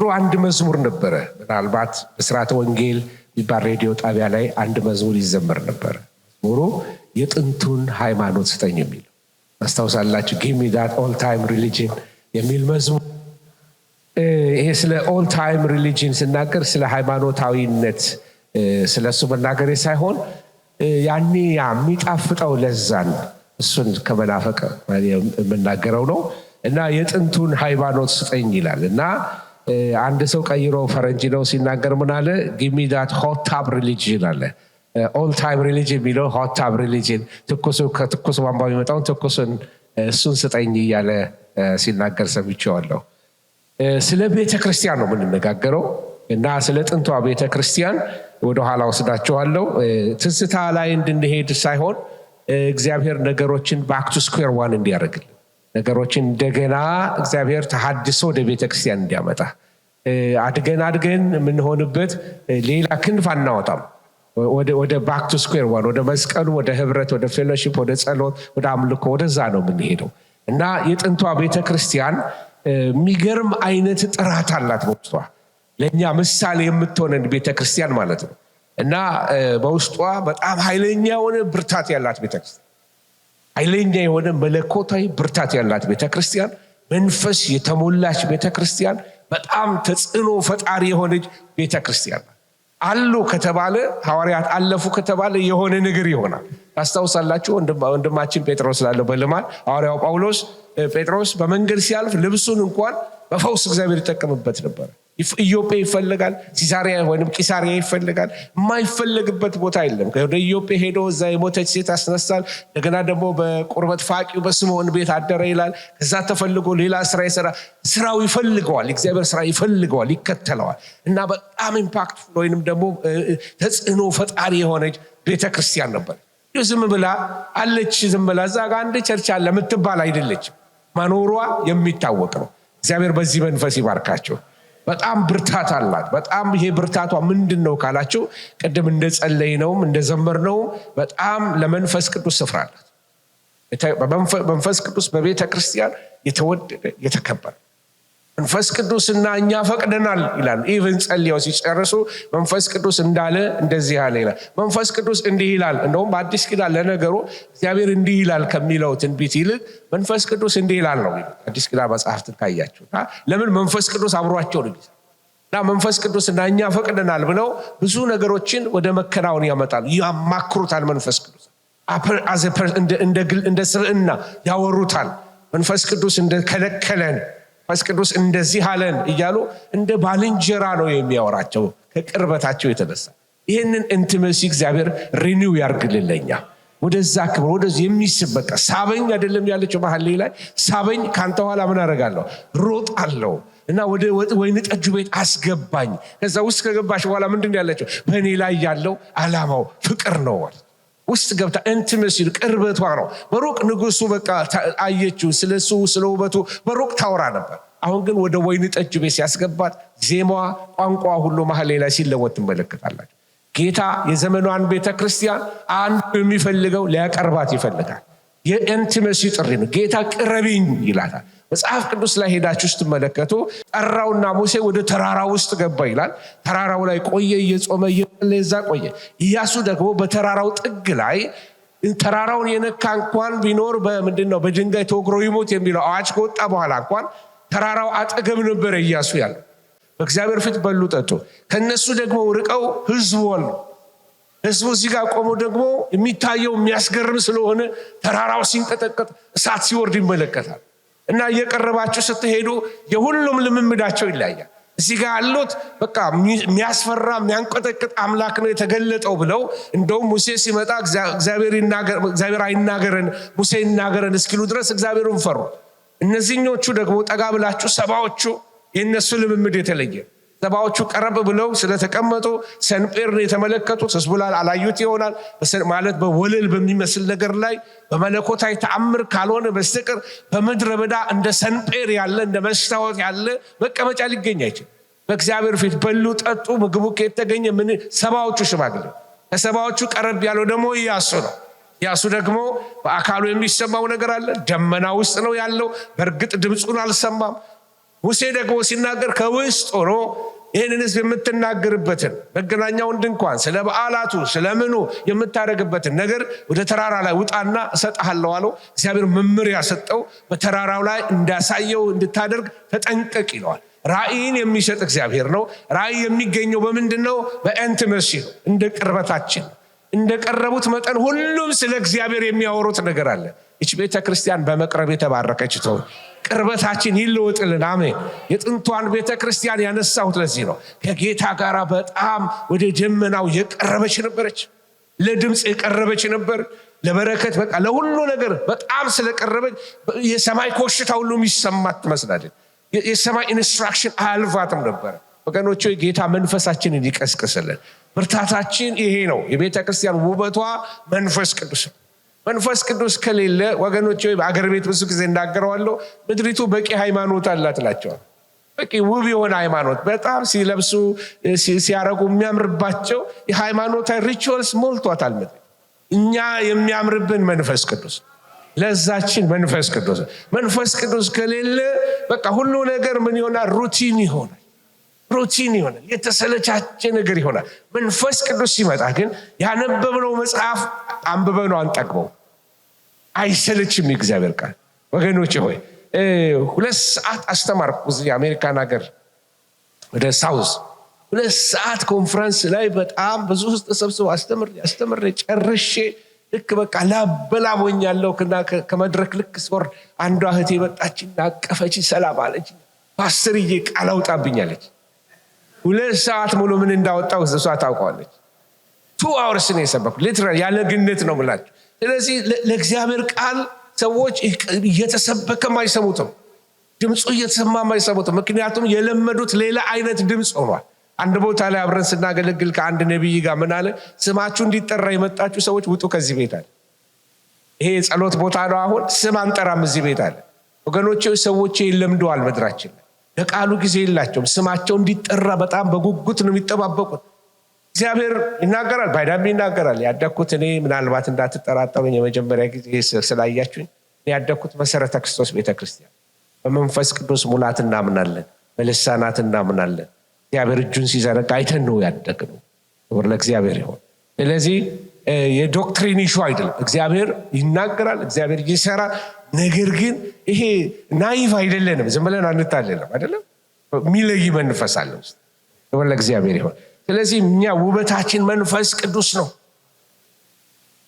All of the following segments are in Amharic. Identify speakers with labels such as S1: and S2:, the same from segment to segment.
S1: ድሮ አንድ መዝሙር ነበረ ምናልባት በስርዓተ ወንጌል ቢባል ሬዲዮ ጣቢያ ላይ አንድ መዝሙር ይዘመር ነበር መዝሙሩ የጥንቱን ሃይማኖት ስጠኝ የሚል አስታውሳላችሁ give me that all time religion የሚል መዝሙር ይሄ ስለ all time religion ሲናገር ስለ ሃይማኖታዊነት ስለሱ መናገር ሳይሆን ያኔ የሚጣፍጠው ለዛን እሱን ከመናፈቅ የምናገረው ነው እና የጥንቱን ሃይማኖት ስጠኝ ይላል እና አንድ ሰው ቀይሮ ፈረንጅ ነው ሲናገር ምን አለ give me that hot tub religion አለ all time religion የሚለው hot tub religion ትኩስ ቧንቧ የሚመጣውን ትኩስን እሱን ስጠኝ እያለ ሲናገር ሰምቼዋለሁ ስለ ቤተ ክርስቲያን ነው የምንነጋገረው እና ስለ ጥንቷ ቤተ ክርስቲያን ወደ ኋላ ወስዳቸዋለሁ ትዝታ ላይ እንድንሄድ ሳይሆን እግዚአብሔር ነገሮችን back to square one እንዲያደርግልን ነገሮችን እንደገና እግዚአብሔር ተሐድሶ ወደ ቤተ ክርስቲያን እንዲያመጣ አድገን ምን ሆነበት ሌላ ክንፍ አናወጣም ወደ back to square one ወደ መስቀሉ ወደ ህብረት ወደ ፌሎሺፕ ወደ ጸሎት ወደ አምልኮ ወደዛ ነው የምንሄደው እና የጥንቷ ቤተ ክርስቲያን የሚገርም አይነት ጥራት አላት በውስጧ ለኛ ምሳሌ የምትሆነን ቤተ ክርስቲያን ማለት ነው እና በውስጧ በጣም ኃይለኛ የሆነ ብርታት ያላት ቤተ ክርስቲያን ኃይለኛ የሆነ መለኮታዊ ብርታት ያላት ቤተ ክርስቲያን መንፈስ የተሞላች ቤተ ክርስቲያን በጣም ተጽዕኖ ፈጣሪ የሆነች ቤተ ክርስቲያን አሉ ከተባለ ሐዋርያት አለፉ ከተባለ የሆነ ነገር ይሆናል ታስታውሳላችሁ ወንድማችን ጴጥሮስ ላለው በልማድ ሐዋርያው ጳውሎስ ጴጥሮስ በመንገድ ሲያልፍ ልብሱን እንኳን በፈውስ እግዚአብሔር ይጠቀምበት ነበር ኢዮጴ ይፈልጋል ሲዛሪያ ወይንም ቂሳሪያ ይፈልጋል የማይፈልግበት ቦታ የለም ወደ ኢዮጴ ሄዶ እዛ የሞተች ሴት አስነሳል እንደገና ደግሞ በቁርበት ፋቂው በስምዖን ቤት አደረ ይላል ከዛ ተፈልጎ ሌላ ስራ ይሰራ ስራው ይፈልገዋል እግዚአብሔር ስራ ይፈልገዋል ይከተለዋል እና በጣም ኢምፓክትፉል ወይንም ደግሞ ተጽዕኖ ፈጣሪ የሆነች ቤተክርስቲያን ነበር ዝም ብላ አለች ዝም ብላ እዛ ጋር አንድ ቸርች አለ የምትባል አይደለችም ማኖሯ የሚታወቅ ነው እግዚአብሔር በዚህ መንፈስ ይባርካቸው በጣም ብርታት አላት በጣም ይሄ ብርታቷ ምንድነው ካላችሁ ቀደም እንደጸለይነው እንደዘመርነው በጣም ለመንፈስ ቅዱስ ስፍራ አላት መንፈስ ቅዱስ በቤተ ክርስቲያን የተወደደ የተከበረ መንፈስ ቅዱስና እኛ ፈቅደናል ይላል ኢቭን ጸልየው ሲጨርሱ መንፈስ ቅዱስ እንዳለ እንደዚህ ያለ ይላል መንፈስ ቅዱስ እንዲህ ይላል እንደውም በአዲስ ኪዳን ለነገሩ እግዚአብሔር እንዲህ ይላል ከሚለው ትንቢት ይልቅ መንፈስ ቅዱስ እንዲህ ይላል ነው አዲስ ኪዳን መጽሐፍትን ካያችሁና ለምን መንፈስ ቅዱስ አብሯቸው ነው እና መንፈስ ቅዱስና እኛ ፈቅደናል ብለው ብዙ ነገሮችን ወደ መከናወን ያመጣሉ ያማክሩታል መንፈስ ቅዱስ እንደ ስርዕና ያወሩታል መንፈስ ቅዱስ እንደከለከለን መንፈስ ቅዱስ እንደዚህ አለን እያሉ እንደ ባልንጀራ ነው የሚያወራቸው ከቅርበታቸው የተነሳ ይሄንን ኢንቲሜሲ እግዚአብሔር ሪኒው ያርግልልኛ ወደዛ ክብር ወደዚህ የሚስበቃ ሳበኝ አይደለም ያለችው መሐሌ ላይ ሳበኝ ካንተ ኋላ ምን አደርጋለሁ ሮጣለሁ እና ወደ ወይን ጠጁ ቤት አስገባኝ ከዛ ውስጥ ከገባሽ በኋላ ምንድነው ያለችው በእኔ ላይ ያለው ዓላማው ፍቅር ነው ውስጥ ገብታ ኢንቲሜሲ ቅርበቷ ነው በሩቅ ንጉሱ በቃ አየችው ስለሱ ስለውበቱ በሩቅ ታወራ ነበር አሁን ግን ወደ ወይን ጠጅ ቤት ሲያስገባት ዜማዋ ቋንቋ ሁሉ መሐሌ ላይ ሲለወጥ ትመለከታላችሁ ጌታ የዘመኗን ቤተ ክርስቲያን አንዱ የሚፈልገው ሊያቀርባት ይፈልጋል የኢንቲሜሲ ጥሪ ነው ጌታ ቅረቢኝ ይላታል መጽሐፍ ቅዱስ ላይ ሄዳችሁ ስትመለከቱ ጠራውና ሙሴ ወደ ተራራው ውስጥ ገባ ይላል ተራራው ላይ ቆየ እየጾመ እየለዛ ቆየ ኢያሱ ደግሞ በተራራው ጥግ ላይ ተራራውን የነካ እንኳን ቢኖር በምንድነው በድንጋይ ተወግሮ ይሞት የሚለው አዋጅ ከወጣ በኋላ እንኳን ተራራው አጠገብ ነበር ኢያሱ ያለው በእግዚአብሔር ፊት በሉ ጠጡ ከነሱ ደግሞ ርቀው ህዝቡ እዚህ ጋር ቆሞ ደግሞ የሚታየው የሚያስገርም ስለሆነ ተራራው ሲንቀጠቀጥ እሳት ሲወርድ ይመለከታል እና እየቀረባችሁ ስትሄዱ የሁሉም ልምምዳቸው ይለያያል እዚህ ጋር አሉት በቃ የሚያስፈራ የሚያንቀጠቅጥ አምላክ ነው የተገለጠው ብለው እንደውም ሙሴ ሲመጣ እግዚአብሔር አይናገረን ሙሴ ይናገረን እስኪሉ ድረስ እግዚአብሔርን ፈሩ እነዚህኞቹ ደግሞ ጠጋ ብላችሁ ሰባዎቹ የነሱ ልምምድ የተለየ ሰባዎቹ ቀረብ ብለው ስለተቀመጡ ሰንጴር የተመለከቱት ህዝቡላል አላዩት ይሆናል ማለት በወለል በሚመስል ነገር ላይ በመለኮታዊ ተአምር ካልሆነ በስተቀር በመድረ በዳ እንደ ሰንጴር ያለ እንደ መስታወት ያለ መቀመጫ ሊገኝ አይችልም በእግዚአብሔር ፊት በሉ ጠጡ ምግቡ ከተገኘ ምን ሰባዎቹ ሽማግሌ ከሰባዎቹ ቀረብ ያለው ደግሞ ኢያሱ ነው ኢያሱ ደግሞ በአካሉ የሚሰማው ነገር አለ ደመና ውስጥ ነው ያለው በርግጥ ድምጹን አልሰማም ሙሴ ደግሞ ሲናገር ከውስጥ ሆኖ ይህንን ሕዝብ የምትናገርበትን መገናኛውን ድንኳን ስለ በዓላቱ ስለምኑ የምታደርግበትን ነገር ወደ ተራራ ላይ ውጣና እሰጥሃለሁ አለው። እግዚአብሔር መመሪያ ሰጠው። በተራራው ላይ እንዳሳየው እንድታደርግ ተጠንቀቅ ይለዋል። ራእይን የሚሰጥ እግዚአብሔር ነው። ራእይ የሚገኘው በምንድነው? በኢንቲመሲ ነው። እንደ ቅርበታችን እንደ ቀረቡት መጠን ሁሉም ስለ እግዚአብሔር የሚያወሩት ነገር አለ። እቺ ቤተክርስቲያን በመቅረብ የተባረከች ትሁን። ቅርበታችን ይለወጥልን። አሜን። የጥንቷን ቤተክርስቲያን ያነሳሁት ለዚህ ነው። ከጌታ ጋር በጣም ወደ ደመናው የቀረበች ነበረች። ለድምጽ የቀረበች ነበር። ለበረከት በቃ ለሁሉ ነገር በጣም ስለቀረበች የሰማይ ኮሽታ ሁሉ የሚሰማት ትመስላለች። የሰማይ ኢንስትራክሽን አልፋትም ነበር። ወገኖች ጌታ መንፈሳችንን ይቀስቅስልን። ብርታታችን ይሄ ነው። የቤተክርስቲያን ውበቷ መንፈስ ቅዱስ ነው። መንፈስ ቅዱስ ከሌለ ወገኖች በአገር ቤት ብዙ ጊዜ እናገረዋለሁ፣ ምድሪቱ በቂ ሃይማኖት አላት እላቸዋለሁ። በቂ ውብ የሆነ ሃይማኖት በጣም ሲለብሱ ሲያረጉ የሚያምርባቸው የሃይማኖታዊ ሪቹዋልስ ሞልቷታል ምድር። እኛ የሚያምርብን መንፈስ ቅዱስ፣ ለዛችን መንፈስ ቅዱስ። መንፈስ ቅዱስ ከሌለ በቃ ሁሉ ነገር ምን ይሆናል? ሩቲን ይሆናል። የተሰለቻቸ ነገር ይሆናል። መንፈስ ቅዱስ ሲመጣ ግን ያነበብነው መጽሐፍ አንብበነው አንጠግበው፣ አይሰለችም የእግዚአብሔር ቃል። ወገኖች ሆይ 2 ሰዓት አስተማርኩ እዚህ አሜሪካን ሀገር ወደ ሳውዝ 2 ሰዓት ኮንፈረንስ ላይ በጣም ብዙ ውስጥ ተሰብስበው አስተምሬ ጨርሼ ልክ በቃ ላበላቦኛለሁ እና ከመድረክ ልክ ስወርድ አንዷ እህቴ መጣችና አቀፈች፣ ሰላም አለች። ፓስተርዬ ቃል አውጣብኛለች። 2 ሰዓት ሙሉ ምን እንዳወጣው እሷ ታውቀዋለች። 2 hours ነው የሰበኩት። ሊትራሊ ያለ ግነት ነው የምላችሁ። ስለዚህ ለእግዚአብሔር ቃል ሰዎች እየተሰበከም አይሰሙትም፣ ድምፁ እየተሰማም አይሰሙትም። ምክንያቱም የለመዱት ሌላ አይነት ድምፅ ሆኗል። አንድ ቦታ ላይ አብረን ስናገለግል ከአንድ ነቢይ ጋር ምን አለ? ስማችሁ እንዲጠራ የመጣችሁ ሰዎች ውጡ ከዚህ ቤት አለ። ይሄ የጸሎት ቦታ ነው። አሁን ስም አንጠራም እዚህ ቤት አለ። ወገኖቼ ሰዎች ለምደዋል ምድራችን ላይ። ለቃሉ ጊዜ የላቸውም። ስማቸው እንዲጠራ በጣም በጉጉት ነው የሚጠባበቁት። እግዚአብሔር ይናገራል፣ ባይዳም ይናገራል። ያደኩት እኔ ምናልባት እንዳትጠራጠሩኝ የመጀመሪያ ጊዜ ስላያችሁኝ ያደኩት መሰረተ ክርስቶስ ቤተክርስቲያን በመንፈስ ቅዱስ ሙላት እናምናለን፣ በልሳናት እናምናለን። እግዚአብሔር እጁን ሲዘረጋ አይተን ነው ያደግነው። ክብር ለእግዚአብሔር ይሁን። ስለዚህ የዶክትሪን ኢሹ አይደለም። እግዚአብሔር ይናገራል፣ እግዚአብሔር ይሰራል። ነገር ግን ይሄ ናይቭ አይደለንም፣ ዝም ብለን አንታለንም አይደለም። የሚለይ መንፈስ አለ ውስጥ። ክብር ለእግዚአብሔር ይሁን። ስለዚህ እኛ ውበታችን መንፈስ ቅዱስ ነው።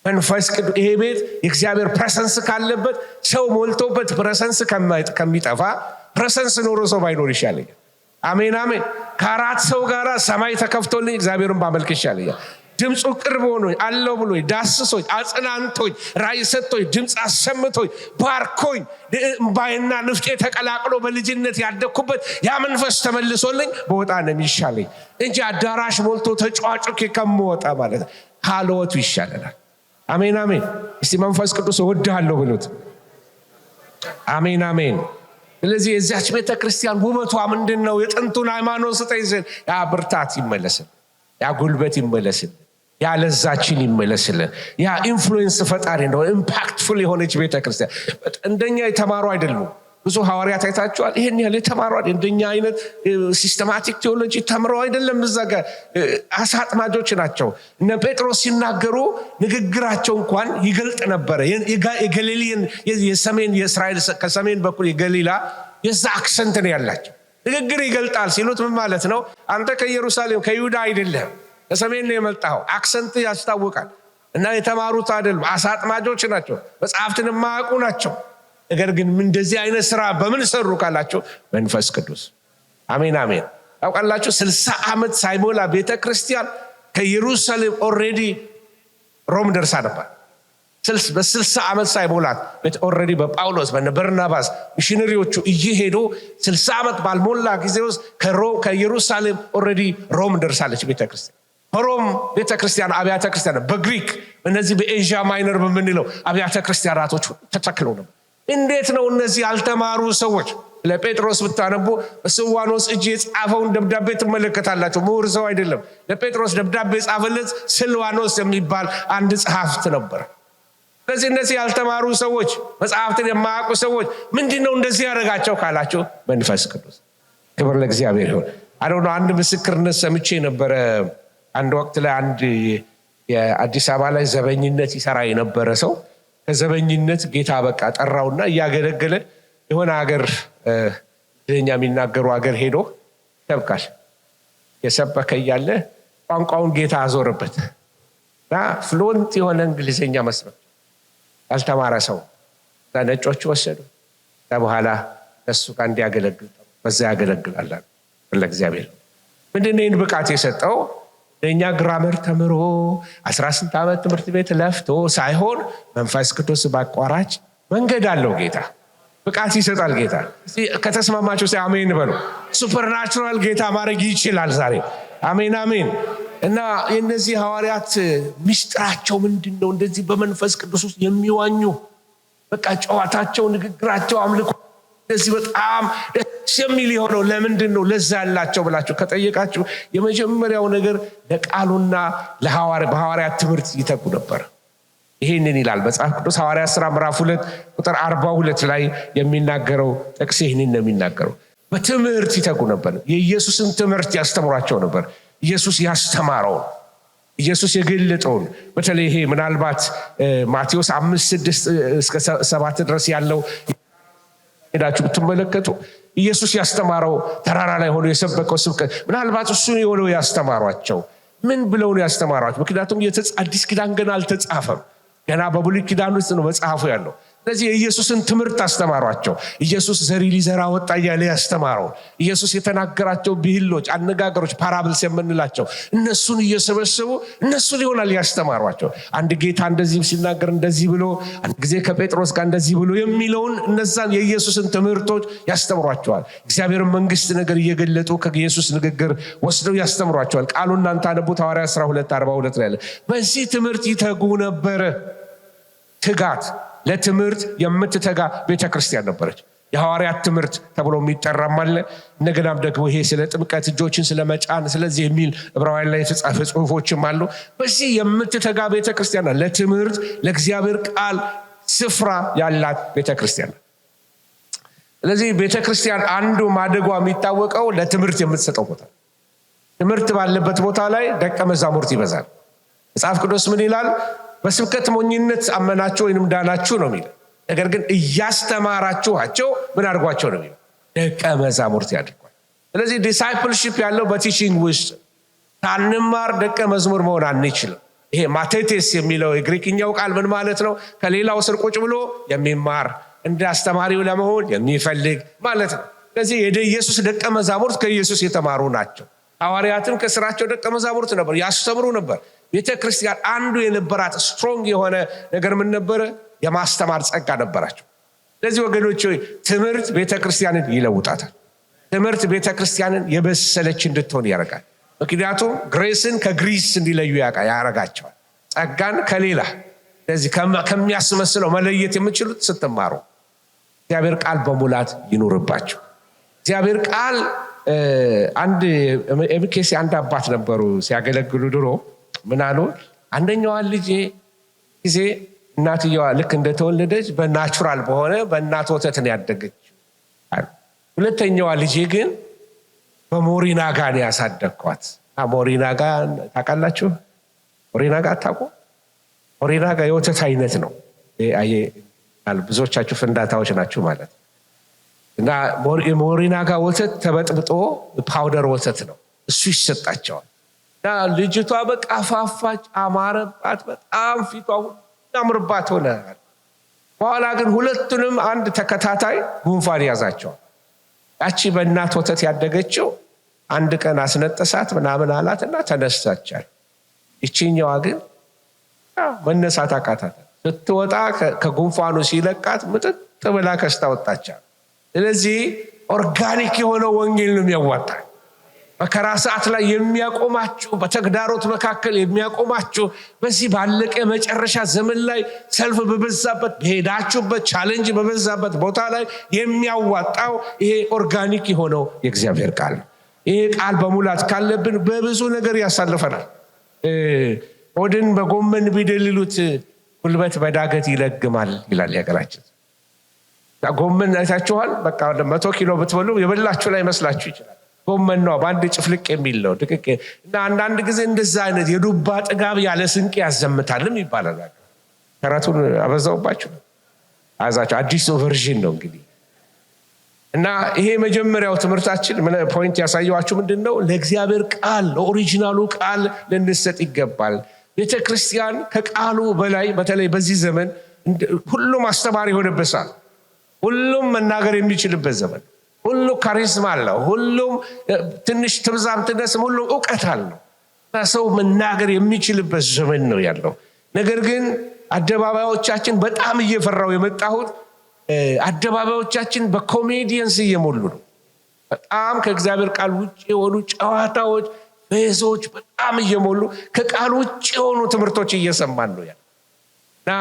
S1: መንፈስ ቅዱስ ይሄ ቤት የእግዚአብሔር ፕሬሰንስ ካለበት ሰው ሞልቶበት ፕሬሰንስ ከሚጠፋ ፕሬሰንስ ኖሮ ሰው ባይኖር ይሻለኛል። አሜን አሜን። ከ4 ሰው ጋር ሰማይ ተከፍቶልኝ እግዚአብሔርን ባመልክ ይሻለኛል። ድምፁ ቅርብ ሆኖኝ አለው ብሎኝ ዳስሶኝ አጽናንቶኝ ራእይ ሰጥቶኝ ድምፅ አሰምቶኝ ባርኮኝ እምባይና ንፍቄ ተቀላቅሎ በልጅነት ያደግኩበት ያ መንፈስ ተመልሶልኝ በወጣ ነው የሚሻለኝ እንጂ አዳራሽ ሞልቶ ተጫዋጭ ከመወጣ ማለት ሃሎቱ ይሻለናል። አሜን አሜን። እስቲ መንፈስ ቅዱስ እወድሃለሁ ብሉት። አሜን አሜን። ስለዚህ የዚያች ቤተክርስቲያን ውበቷ ምንድነው? የጥንቱን ሃይማኖት ስጠኝ ስል ያ ብርታት ይመለስልን፣ ያ ጉልበት ይመለስልን፣ ያ ለዛችን ይመለስልን። ያ ኢንፍሉዌንስ ፈጣሪ ነው። ኢምፓክትፉል የሆነች ቤተክርስቲያን እንደኛ የተማሩ አይደሉም። ብዙ ሐዋርያት አይታችኋል። ይሄን ያህል የተማሩ እንደኛ አይነት ሲስተማቲክ ቴዎሎጂ ተምረው አይደለም። እዛ ጋር አሳ አጥማጆች ናቸው። እነ ጴጥሮስ ሲናገሩ ንግግራቸው እንኳን ይገልጥ ነበር። የገሊላን የሰሜን የእስራኤል ከሰሜን በኩል የገሊላ የዛ አክሰንት ነው ያላቸው። ንግግር ይገልጣል ሲሉት ምን ማለት ነው? አንተ ከኢየሩሳሌም ከይሁዳ አይደለም ከሰሜን ነው የመጣው። አክሰንት ያስታውቃል። እና የተማሩት አይደሉም፣ አሳ አጥማጆች ናቸው፣ መጽሐፍትን የማያውቁ ናቸው። ነገር ግን እንደዚህ አይነት ስራ በምን ሰሩ ካላችሁ መንፈስ ቅዱስ። አሜን አሜን። ታውቃላችሁ 60 ዓመት ሳይሞላ ቤተክርስቲያን ከኢየሩሳሌም ኦሬዲ ሮም ደርሳ ነበር። በ60 ዓመት ሳይሞላት ኦሬዲ በጳውሎስ በበርናባስ ሚሽነሪዎቹ እየሄዱ 60 ዓመት ባልሞላ ጊዜ ውስጥ ከኢየሩሳሌም ኦሬዲ ሮም ደርሳለች ቤተክርስቲያን። ሮም ቤተክርስቲያን አብያተ ክርስቲያን በግሪክ እነዚህ በኤዥያ ማይነር በምንለው አብያተ ክርስቲያናቶች ተተክለው ነበር። እንዴት ነው እነዚህ ያልተማሩ ሰዎች? ለጴጥሮስ ብታነቡ በስልዋኖስ እጅ የጻፈውን ደብዳቤ ትመለከታላችሁ። ምሁር ሰው አይደለም። ለጴጥሮስ ደብዳቤ የጻፈለት ስልዋኖስ የሚባል አንድ ጸሐፍት ነበር። ስለዚህ እነዚህ ያልተማሩ ሰዎች፣ መጽሐፍትን የማያውቁ ሰዎች ምንድነው እንደዚህ ያደረጋቸው ካላችሁ መንፈስ ቅዱስ ክብር ለእግዚአብሔር ይሁን። አሁን አንድ ምስክርነት ሰምቼ ነበረ። አንድ ወቅት ላይ አንድ የአዲስ አበባ ላይ ዘበኝነት ይሰራ የነበረ ሰው ከዘበኝነት ጌታ በቃ ጠራውና እያገለገለ የሆነ ሀገር ለኛ የሚናገሩ ሀገር ሄዶ ይሰብካል። የሰበከ እያለ ቋንቋውን ጌታ አዞረበት እና ፍሉዌንት የሆነ እንግሊዝኛ መስበክ ያልተማረ ሰው ነጮቹ ወሰዱ። በኋላ እሱ ጋር እንዲያገለግል በዛ ያገለግላል። ለእግዚአብሔር ምንድነው ይህን ብቃት የሰጠው? ለእኛ ግራመር ተምሮ 18 ዓመት ትምህርት ቤት ለፍቶ ሳይሆን መንፈስ ቅዱስ ባቋራጭ መንገድ አለው ጌታ። ብቃት ይሰጣል ጌታ። ከተስማማችሁ አሜን በሉ። ሱፐርናቹራል ጌታ ማድረግ ይችላል ዛሬ። አሜን አሜን። እና የነዚህ ሐዋርያት ምስጢራቸው ምንድነው? እንደዚህ በመንፈስ ቅዱስ ውስጥ የሚዋኙ በቃ ጨዋታቸው፣ ንግግራቸው፣ አምልኮ እንደዚህ በጣም ደስ የሚል የሆነው ለምንድነው? ለዛ ያላቸው ብላችሁ ከጠየቃችሁ የመጀመሪያው ነገር ለቃሉና በሐዋርያት ትምህርት ይተጉ ነበር። ይሄንን ይላል መጽሐፍ ቅዱስ ሐዋርያት ሥራ ምዕራፍ 2 ቁጥር 42 ላይ የሚናገረው ጥቅስ ይሄንን ነው የሚናገረው። በትምህርት ይተጉ ነበር። የኢየሱስን ትምህርት ያስተምሯቸው ነበር። ኢየሱስ ያስተማረው፣ ኢየሱስ የገለጠውን በተለይ ይሄ ምናልባት ማቴዎስ 5:6-7 ድረስ ያለው ሄዳችሁ ብትመለከቱ ኢየሱስ ያስተማረው ተራራ ላይ ሆኖ የሰበከው ስብከት ምናልባት እሱ የሆነው ያስተማሯቸው ምን ብለው ነው ያስተማሯቸው? ምክንያቱም አዲስ ኪዳን ገና አልተጻፈም። ገና በብሉይ ኪዳን ውስጥ ነው መጽሐፉ ያለው። ስለዚህ የኢየሱስን ትምህርት አስተማሯቸው። ኢየሱስ ዘሪ ሊዘራ ወጣ እያለ ያስተማረው፣ ኢየሱስ የተናገራቸው ብሂሎች፣ አነጋገሮች፣ ፓራብልስ የምንላቸው እነሱን እየሰበሰቡ እነሱን ይሆናል ያስተማሯቸው። አንድ ጌታ እንደዚህ ሲናገር እንደዚህ ብሎ፣ አንድ ጊዜ ከጴጥሮስ ጋር እንደዚህ ብሎ የሚለውን እነዛን የኢየሱስን ትምህርቶች ያስተምሯቸዋል። እግዚአብሔርን መንግስት ነገር እየገለጡ ከኢየሱስ ንግግር ወስደው ያስተምሯቸዋል። ቃሉን እናንተ አነቡት ሐዋርያት ሥራ 2:42 ላይ ያለ። በዚህ ትምህርት ይተጉ ነበረ። ትጋት፣ ለትምህርት የምትተጋ ቤተክርስቲያን ነበረች። የሐዋርያት ትምህርት ተብሎ የሚጠራም አለ። እንደገናም ደግሞ ይሄ ስለ ጥምቀት፣ እጆችን ስለ መጫን፣ ስለዚህ የሚል ዕብራውያን ላይ የተጻፈ ጽሑፎችም አሉ። በዚህ የምትተጋ ቤተክርስቲያን፣ ለትምህርት ለእግዚአብሔር ቃል ስፍራ ያላት ቤተክርስቲያን። ስለዚህ ቤተክርስቲያን አንዱ ማደጓ የሚታወቀው ለትምህርት የምትሰጠው ቦታ። ትምህርት ባለበት ቦታ ላይ ደቀ መዛሙርት ይበዛል። መጽሐፍ ቅዱስ ምን ይላል? በስብከት ሞኝነት አመናችሁ ወይንም ዳናችሁ ነው የሚለው። ነገር ግን እያስተማራችኋቸው ምን አድርጓቸው ነው የሚለው? ደቀ መዛሙርት ያድርጓል። ስለዚህ ዲሳይፕልሺፕ ያለው በቲቺንግ ውስጥ ሳንማር ደቀ መዝሙር መሆን አንችልም። ይሄ ማቴቴስ የሚለው የግሪክኛው ቃል ምን ማለት ነው? ከሌላው ስር ቁጭ ብሎ የሚማር እንደ አስተማሪው ለመሆን የሚፈልግ ማለት ነው። ስለዚህ የኢየሱስ ደቀ መዛሙርት ከኢየሱስ የተማሩ ናቸው። ሐዋርያትም ከስራቸው ደቀ መዛሙርት ነበር፣ ያስተምሩ ነበር። ቤተክርስቲያን አንዱ የነበራት ስትሮንግ የሆነ ነገር ምን ነበረ? የማስተማር ጸጋ ነበራቸው። ስለዚህ ወገኖች ሆይ ትምህርት ቤተክርስቲያንን ይለውጣታል። ትምህርት ቤተክርስቲያንን የበሰለች እንድትሆን ያደርጋል። ምክንያቱም ግሬስን ከግሪስ እንዲለዩ ያደርጋቸዋል። ጸጋን ከሌላ ስለዚህ ከሚያስመስለው መለየት የምችሉት ስትማሩ። እግዚአብሔር ቃል በሙላት ይኑርባቸው። እግዚአብሔር ቃል አንድ ኤምኬሲ አንድ አባት ነበሩ ሲያገለግሉ ድሮ ምን አሉ? አንደኛዋ ልጄ ጊዜ እናትየዋ ልክ እንደተወለደች በናቹራል በሆነ በእናት ወተት ነው ያደገችው። ሁለተኛዋ ልጄ ግን በሞሪናጋ ነው ያሳደግኳት። ሞሪናጋ ታውቃላችሁ? ሞሪናጋ አታውቁ? ሞሪናጋ የወተት አይነት ነው። ብዙዎቻችሁ ፍንዳታዎች ናችሁ ማለት ነው። እና ሞሪናጋ ወተት ተበጥብጦ ፓውደር ወተት ነው፣ እሱ ይሰጣቸዋል። እና ልጅቷ በቃ ፋፋች፣ አማረባት፣ በጣም ፊቷ ያምርባት ሆነ። በኋላ ግን ሁለቱንም አንድ ተከታታይ ጉንፋን ያዛቸዋል። ያቺ በእናት ወተት ያደገችው አንድ ቀን አስነጠሳት ምናምን አላትና ተነሳቻል። ይቺኛዋ ግን መነሳት አቃታት። ስትወጣ ከጉንፋኑ ሲለቃት ምጥጥ ብላ ከስታ ወጣቻል። ስለዚህ ኦርጋኒክ የሆነው ወንጌል ነው የሚያዋጣ። መከራ ሰዓት ላይ የሚያቆማችሁ፣ በተግዳሮት መካከል የሚያቆማችሁ፣ በዚህ ባለቀ መጨረሻ ዘመን ላይ ሰልፍ በበዛበት በሄዳችሁበት ቻሌንጅ በበዛበት ቦታ ላይ የሚያዋጣው ይሄ ኦርጋኒክ የሆነው የእግዚአብሔር ቃል ነው። ይሄ ቃል በሙላት ካለብን በብዙ ነገር ያሳልፈናል። ሆድን በጎመን ቢደልሉት ጉልበት በዳገት ይለግማል ይላል የሀገራችን። ጎመን አይታችኋል። በቃ 100 ኪሎ ብትበሉ የበላችሁ ላይ መስላችሁ ይችላል። ጎመን ነው በአንድ ጭፍልቅ የሚል ነው ድቅቅ። እና አንዳንድ ጊዜ እንደዛ አይነት የዱባ ጥጋብ ያለ ስንቅ ያዘምታልም ይባላል። ተረቱን አበዛውባችሁ አዛችሁ አዲስ ቨርዥን ነው እንግዲህ። እና ይሄ መጀመሪያው ትምህርታችን ፖይንት ያሳየዋችሁ ምንድነው? ለእግዚአብሔር ቃል ለኦሪጂናሉ ቃል ልንሰጥ ይገባል። ቤተክርስቲያን ከቃሉ በላይ በተለይ በዚህ ዘመን ሁሉም አስተማሪ የሆነበት ሰዓት፣ ሁሉም መናገር የሚችልበት ዘመን፣ ሁሉ ካሪዝማ አለው፣ ሁሉም ትንሽ ትብዛም ትነስም ሁሉም እውቀት አለው። ሰው መናገር የሚችልበት ዘመን ነው ያለው። ነገር ግን አደባባዮቻችን በጣም እየፈራው የመጣሁት አደባባዮቻችን በኮሜዲየንስ እየሞሉ ነው። በጣም ከእግዚአብሔር ቃል ውጭ የሆኑ ጨዋታዎች፣ በዞች በጣም እየሞሉ ከቃል ውጭ የሆኑ ትምህርቶች እየሰማን ነው ያለው። እና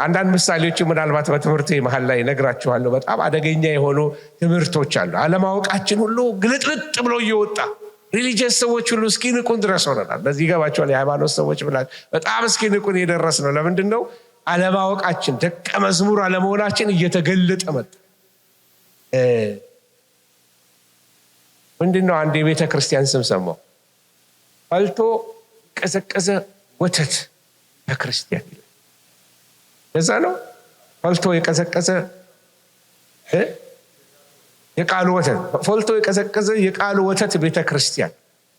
S1: አንዳንድ ምሳሌዎች ምናልባት በትምህርት መሃል ላይ ነግራችኋለሁ። በጣም አደገኛ የሆኑ ትምህርቶች አሉ። አለማወቃችን ሁሉ ግልጥልጥ ብሎ እየወጣ ሪሊጂየስ ሰዎች ሁሉ እስኪንቁን ድረስ ሆነናል። በዚህ ይገባችኋል። የሃይማኖት ሰዎች ብላችሁ በጣም እስኪንቁን የደረስ ነው። ለምንድን ነው? አለማወቃችን፣ ደቀ መዝሙር አለመሆናችን እየተገለጠ መጣ። ምንድን ነው? አንድ የቤተ ክርስቲያን ስም ሰማሁ። ፈልቶ ቀዘቀዘ ወተት በክርስቲያን ይላል። እዛ ነው ፈልቶ የቀዘቀዘ የቃሉ ወተት፣ ፈልቶ የቀዘቀዘ የቃሉ ወተት ቤተ ክርስቲያን።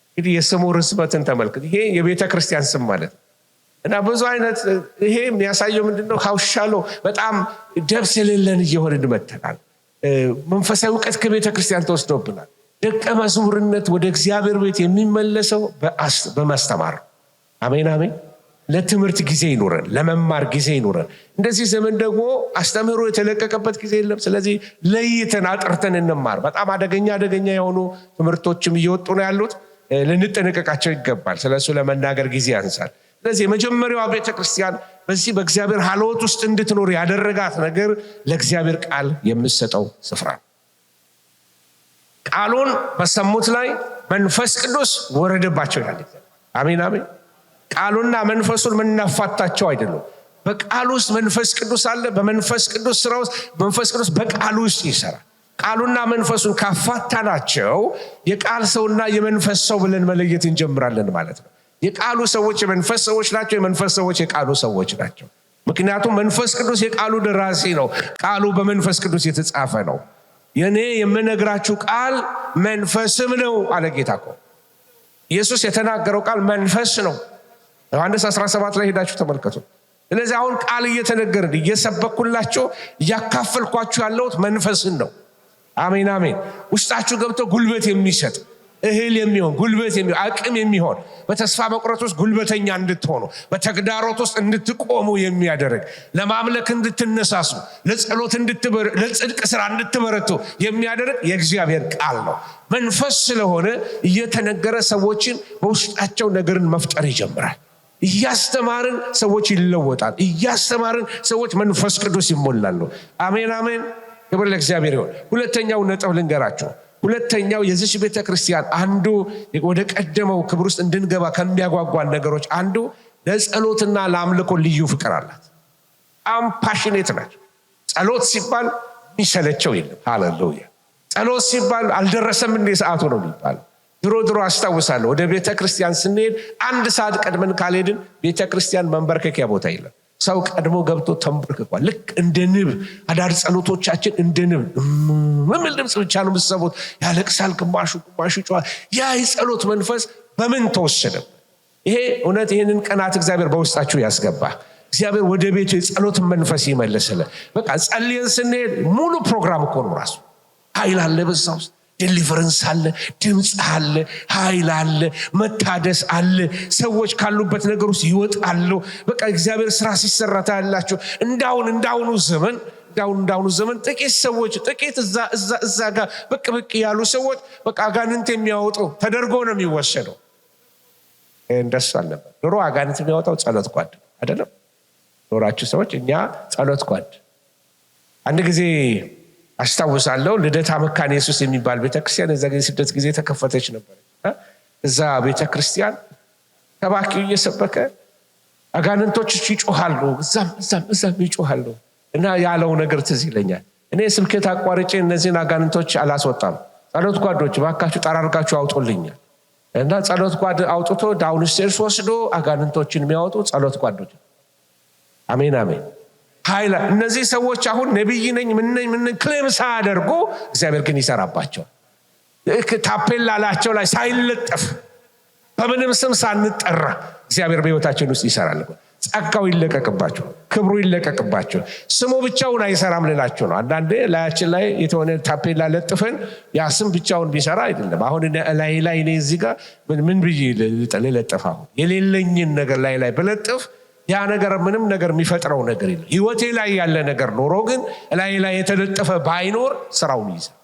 S1: እንግዲህ የስሙ ርዝመትን ተመልክት። ይሄ የቤተ ክርስቲያን ስም ማለት ነው። እና ብዙ አይነት ይሄ የሚያሳየው ምንድነው? ሀውሻሎ በጣም ደብስ የሌለን እየሆንን መጥተናል። መንፈሳዊ እውቀት ከቤተ ክርስቲያን ተወስዶብናል። ደቀ መዝሙርነት ወደ እግዚአብሔር ቤት የሚመለሰው በማስተማር። አሜን አሜን። ለትምህርት ጊዜ ይኑረን፣ ለመማር ጊዜ ይኑረን። እንደዚህ ዘመን ደግሞ አስተምህሮ የተለቀቀበት ጊዜ የለም። ስለዚህ ለይተን አጥርተን እንማር። በጣም አደገኛ የሆኑ ትምህርቶችም እየወጡ ነው ያሉት። ልንጠነቀቃቸው ይገባል። ስለሱ ለመናገር ጊዜ ያንሳል። ስለዚህ የመጀመሪያዋ ቤተክርስቲያን በዚህ በእግዚአብሔር ሀልወት ውስጥ እንድትኖር ያደረጋት ነገር ለእግዚአብሔር ቃል የምትሰጠው ስፍራ። ቃሉን በሰሙት ላይ መንፈስ ቅዱስ ወረደባቸው ይላል። አሜን አሜን። ቃሉና መንፈሱን ምናፋታቸው አይደለም። በቃሉ ውስጥ መንፈስ ቅዱስ አለ። በመንፈስ ቅዱስ ስራ ውስጥ መንፈስ ቅዱስ በቃሉ ውስጥ ይሰራል። ቃሉና መንፈሱን ካፋታናቸው የቃል ሰውና የመንፈስ ሰው ብለን መለየት እንጀምራለን ማለት ነው። የቃሉ ሰዎች የመንፈስ ሰዎች ናቸው፣ የመንፈስ ሰዎች የቃሉ ሰዎች ናቸው። ምክንያቱም መንፈስ ቅዱስ የቃሉ ደራሲ ነው። ቃሉ በመንፈስ ቅዱስ የተጻፈ ነው። የኔ የምነግራችሁ ቃል መንፈስም ነው አለ ጌታ እኮ። ኢየሱስ የተናገረው ቃል መንፈስ ነው። ዮሐንስ 17 ላይ ሄዳችሁ ተመልከቱ። ስለዚህ አሁን ቃል እየተነገረን እየሰበኩላችሁ እያካፈልኳችሁ ያለሁት መንፈስን ነው። አሜን አሜን። ውስጣችሁ ገብቶ ጉልበት የሚሰጥ እህል የሚሆን ጉልበት የሚሆን አቅም የሚሆን በተስፋ መቁረጥ ውስጥ ጉልበተኛ እንድትሆኑ፣ በተግዳሮት ውስጥ እንድትቆሙ የሚያደርግ፣ ለማምለክ እንድትነሳሱ፣ ለጸሎት ለጽድቅ ስራ እንድትበረቱ የሚያደርግ የእግዚአብሔር ቃል ነው። መንፈስ ስለሆነ እየተነገረ ሰዎችን በውስጣቸው ነገርን መፍጠር ይጀምራል። እያስተማርን ሰዎች ይለወጣል። እያስተማርን ሰዎች መንፈስ ቅዱስ ይሞላሉ። አሜን አሜን። ክብር ለእግዚአብሔር ይሁን። ሁለተኛው ነጥብ ልንገራችሁ። ሁለተኛው የዚህ ቤተክርስቲያን አንዱ ወደ ቀደመው ክብር ውስጥ እንድንገባ ከሚያጓጓን ነገሮች አንዱ ለጸሎትና ለአምልኮ ልዩ ፍቅር አላት። ፓሽኔት ናቸው። ጸሎት ሲባል የሚሰለቸው የለም። ሃሌሉያ። ጸሎት ሲባል አልደረሰም እንደ ሰዓቱ ነው የሚባለው። ድሮ አስታውሳለሁ ወደ ቤተክርስቲያን ስንሄድ 1 ሰዓት ቀድመን ካልሄድን ቤተክርስቲያን መንበርከኪያ ቦታ የለም። ሰው ቀድሞ ገብቶ ተንበርክኳል። ልክ እንደ ንብ አዳር ጸሎቶቻችን እንደ ንብ ምን ድምጽ ብቻ ነው የምትሰሙት። ያለቅሳል፣ ግማሹ ይጮሃል። ያ የጸሎት መንፈስ በምን ተወሰደ? ይሄ እውነት ይህንን ቀናት እግዚአብሔር በውስጣችሁ ያስገባ። እግዚአብሔር ወደ ቤቱ የጸሎትን መንፈስ ይመልስልን። በቃ ጸልየን ስንሄድ ሙሉ ፕሮግራም እኮ ነው ራሱ። ኃይል አለ በዛ ውስጥ፣ ዴሊቨረንስ አለ፣ ድምጽ አለ፣ ኃይል አለ፣ መታደስ አለ። ሰዎች ካሉበት ነገር ውስጥ ይወጣሉ። በቃ እግዚአብሔር ስራ ሲሰራ ታያላችሁ። እንዳሁኑ ዘመን ጥቂት ሰዎች እዛ ጋር ብቅ ያሉ ሰዎች በቃ አጋንንት የሚያወጡ ተደርጎ ነው የሚወሰደው። እንደሱ አልነበር። ድሮ አጋንንት የሚያወጣው ጸሎት ጓድ አይደለም። ኖራችሁ ሰዎች እኛ ጸሎት ጓድ። አንድ ጊዜ አስታውሳለሁ ልደታ መካነ ኢየሱስ የሚባል ቤተክርስቲያን እዛ ጊዜ ስደት ጊዜ ተከፈተች ነበር። እዛ ቤተክርስቲያን ተባኪው እየሰበከ አጋንንቶች ይጮሃሉ፣ እዛም ይጮሃሉ። እና ያለው ነገር ትዝ ይለኛል። እኔ ስብከት አቋርጬ እነዚህን አጋንንቶች አላስወጣም። ጸሎት ጓዶች ባካችሁ ጠራርጋችሁ አውጡልኛል እና ጸሎት ጓድ አውጥቶ ዳውንስቴርስ ወስዶ አጋንንቶችን የሚያወጡ ጸሎት ጓዶች። አሜን አሜን። ኃይል እነዚህ ሰዎች አሁን ነብይ ነኝ ምን ክሌም ሳያደርጉ እግዚአብሔር ግን ይሰራባቸዋል። ታፔላ ላቸው ላይ ሳይለጠፍ በምንም ስም ሳንጠራ እግዚአብሔር በህይወታችን ውስጥ ይሰራል። ጸጋው ይለቀቅባቸው፣ ክብሩ ይለቀቅባቸው። ስሙ ብቻውን አይሰራም ልላችሁ ነው። አንዳንዴ ላያችን ላይ የተሆነ ታፔላ ለጥፈን ያ ስም ብቻውን ቢሰራ አይደለም። አሁን ላይ እኔ እዚህ ጋር ምን ብዬ ልለጥፍ? አሁን የሌለኝን ነገር ላይ በለጥፍ ያ ነገር ምንም ነገር የሚፈጥረው ነገር የለም። ህይወቴ ላይ ያለ ነገር ኖሮ ግን ላይ የተለጠፈ ባይኖር ስራውን ይይዛል።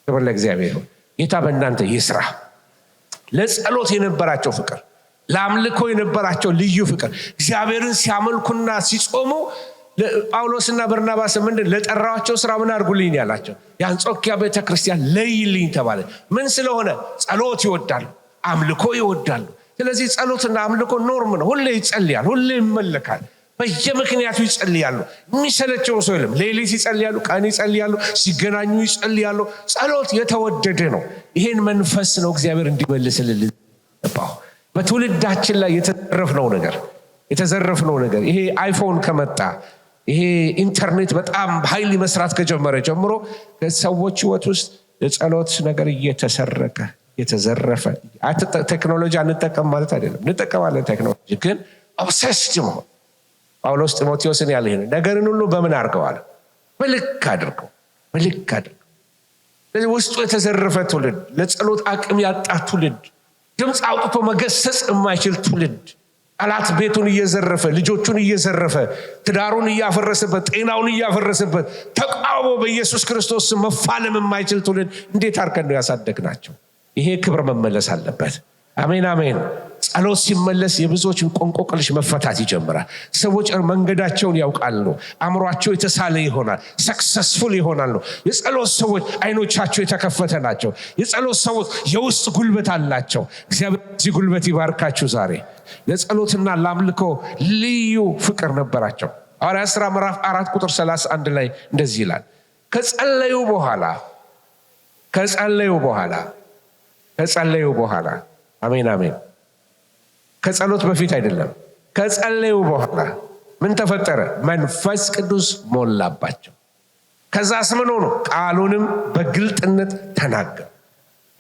S1: ክብር ለእግዚአብሔር። ጌታ በእናንተ ይስራ። ለጸሎት የነበራቸው ፍቅር፣ ለአምልኮ የነበራቸው ልዩ ፍቅር፣ እግዚአብሔርን ሲያመልኩና ሲጾሙ ጳውሎስና በርናባስ ምንድን ለጠራቸው ስራ ምን አድርጉልኝ ያላቸው? የአንጾኪያ ቤተክርስቲያን ለይልኝ ተባለ። ምን ስለሆነ? ጸሎት ይወዳሉ፣ አምልኮ ይወዳሉ። ስለዚህ ጸሎትና አምልኮ ኖርም ነው። ሁሌ ይጸልያል፣ ሁሌ ይመለካል፣ በየምክንያቱ ይጸልያሉ። የሚሰለቸው ሰው የለም። ሌሊት ይጸልያሉ፣ ቀን ይጸልያሉ፣ ሲገናኙ ይጸልያሉ። ጸሎት የተወደደ ነው። ይሄን መንፈስ ነው እግዚአብሔር እንዲመልስልን ተባው። በትውልዳችን ላይ የተዘረፍነው ነገር ይሄ አይፎን ከመጣ ይሄ ኢንተርኔት በጣም ኃይል መስራት ከጀመረ ጀምሮ ከሰዎች ህይወት ውስጥ የጸሎት ነገር እየተሰረቀ የተዘረፈ። ቴክኖሎጂ አንጠቀም ማለት አይደለም፣ እንጠቀማለን። ቴክኖሎጂ ግን ኦብሰስድ መሆን። ጳውሎስ ጢሞቴዎስን ያለ ይሄን ነገርን ሁሉ በምን አድርገዋል? በልክ አድርገው። ስለዚህ ውስጡ የተዘረፈ ትውልድ፣ ለጸሎት አቅም ያጣ ትውልድ፣ ድምፅ አውጥቶ መገሰጽ የማይችል ትውልድ፣ ጠላት ቤቱን እየዘረፈ ልጆቹን እየዘረፈ ትዳሩን እያፈረሰበት ጤናውን እያፈረሰበት ተቃውሞ በኢየሱስ ክርስቶስ መፋለም የማይችል ትውልድ እንዴት አድርገን ነው ያሳደግናቸው? ይሄ ክብር መመለስ አለበት። አሜን አሜን። ጸሎት ሲመለስ የብዙዎች እንቆቅልሽ መፈታት ይጀምራል። ሰዎች መንገዳቸውን ያውቃሉ፣ አእምሯቸው የተሳለ ይሆናል፣ ሰክሰስፉል ይሆናሉ። የጸሎት ሰዎች አይኖቻቸው የተከፈተ ናቸው። የጸሎት ሰዎች የውስጥ ጉልበት አላቸው። እግዚአብሔር እዚህ ጉልበት ይባርካችሁ። ዛሬ ለጸሎትና ለአምልኮ ልዩ ፍቅር ነበራቸው። ሐዋርያት ሥራ ምዕራፍ 4 ቁጥር 31 ላይ እንደዚህ ይላል፣ ከጸለዩ በኋላ አሜን አሜን። ከጸሎት በፊት አይደለም፣ ከጸለዩ በኋላ ምን ተፈጠረ? መንፈስ ቅዱስ ሞላባቸው። ከዛስ ምን ሆኖ? ቃሉንም በግልጥነት ተናገሩ።